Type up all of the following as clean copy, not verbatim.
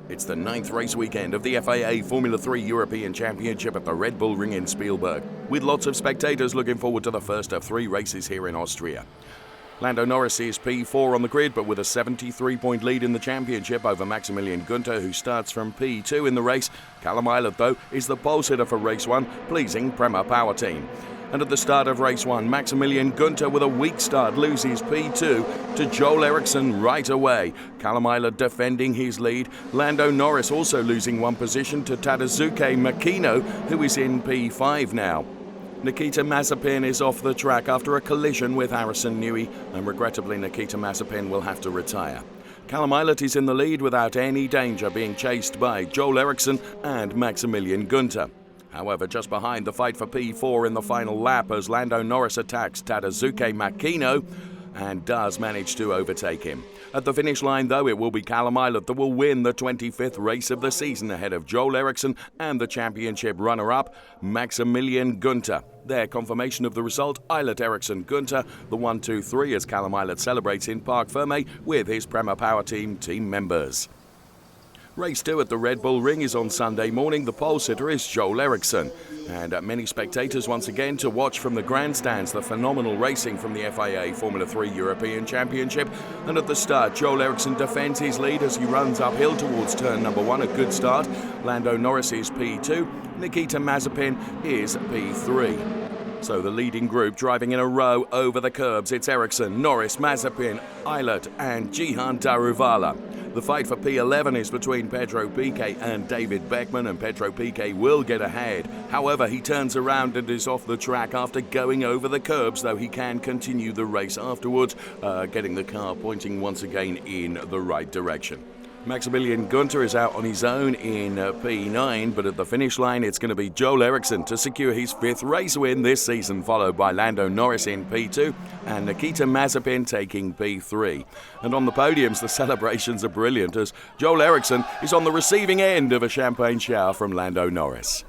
It's the 9th race weekend of the FIA Formula 3 European Championship at the Red Bull Ring in Spielberg, with lots of spectators looking forward to the first of 3 races here in Austria. Lando Norris is P4 on the grid, but with a 73-point lead in the championship over Maximilian Günther, who starts from P2 in the race. Callum Ilott, though, is the pole sitter for race 1, pleasing Prema Power Team. And at the start of race 1, Maximilian Günther, with a weak start, loses P2 to Joel Eriksson right away. Callum Ilott defending his lead. Lando Norris also losing one position to Tadasuke Makino, who is in P5 now. Nikita Mazepin is off the track after a collision with Harrison Newey, and regrettably Nikita Mazepin will have to retire. Callum Ilott is in the lead without any danger, being chased by Joel Eriksson and Maximilian Günther. However, just behind, the fight for P4 in the final lap as Lando Norris attacks Tadasuke Makino and does manage to overtake him. At the finish line, though, it will be Callum Ilott that will win the 25th race of the season ahead of Joel Eriksson and the championship runner-up, Maximilian Günther. Their confirmation of the result, Ilott, Eriksson, Günther, the 1-2-3 as Callum Ilott celebrates in Parc Fermé with his Prema Power Team members. Race 2 at the Red Bull Ring is on Sunday morning. The pole sitter is Joel Eriksson. And many spectators once again to watch from the grandstands the phenomenal racing from the FIA Formula 3 European Championship. And at the start, Joel Eriksson defends his lead as he runs uphill towards turn number 1, a good start. Lando Norris is P2, Nikita Mazepin is P3. So the leading group driving in a row over the curbs. It's Eriksson, Norris, Mazepin, Ilott and Jihan Daruvala. The fight for P11 is between Pedro Piquet and David Beckman, and Pedro Piquet will get ahead. However, he turns around and is off the track after going over the curbs, though he can continue the race afterwards, getting the car pointing once again in the right direction. Maximilian Günther is out on his own in P9, but at the finish line it's going to be Joel Eriksson to secure his 5th race win this season, followed by Lando Norris in P2 and Nikita Mazepin taking P3. And on the podiums, the celebrations are brilliant as Joel Eriksson is on the receiving end of a champagne shower from Lando Norris.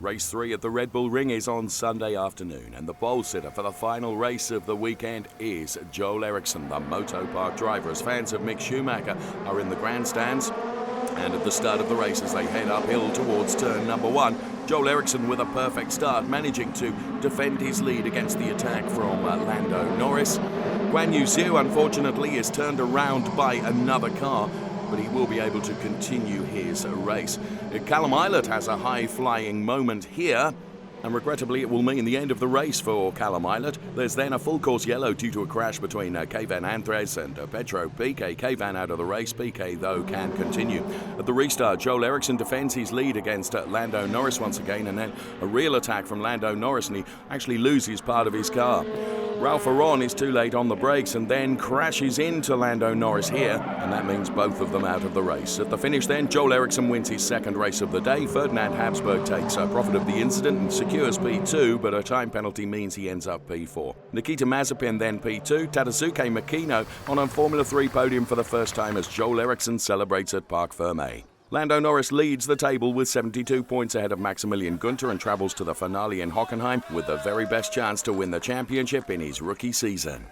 Race 3 at the Red Bull Ring is on Sunday afternoon, and the pole sitter for the final race of the weekend is Joel Eriksson, the Moto Park driver, as fans of Mick Schumacher are in the grandstands. And at the start of the race, as they head uphill towards turn number 1, Joel Eriksson with a perfect start, managing to defend his lead against the attack from Lando Norris. Guan Yu Zhou, unfortunately, is turned around by another car, but he will be able to continue his race. Callum Ilott has a high-flying moment here, and regrettably it will mean the end of the race for Callum Ilott. There's then a full-course yellow due to a crash between Kevin Andres and Pedro Piquet. Kevin out of the race, Piquet though can continue. At the restart, Joel Eriksson defends his lead against Lando Norris once again, and then a real attack from Lando Norris, and he actually loses part of his car. Ralph Aron is too late on the brakes and then crashes into Lando Norris here, and that means both of them out of the race. At the finish then, Joel Eriksson wins his 2nd race of the day. Ferdinand Habsburg takes profit of the incident and secures P2, but a time penalty means he ends up P4. Nikita Mazepin then P2, Tadasuke Makino on a Formula 3 podium for the first time as Joel Eriksson celebrates at Parc Fermé. Lando Norris leads the table with 72 points ahead of Maximilian Günther and travels to the finale in Hockenheim with the very best chance to win the championship in his rookie season.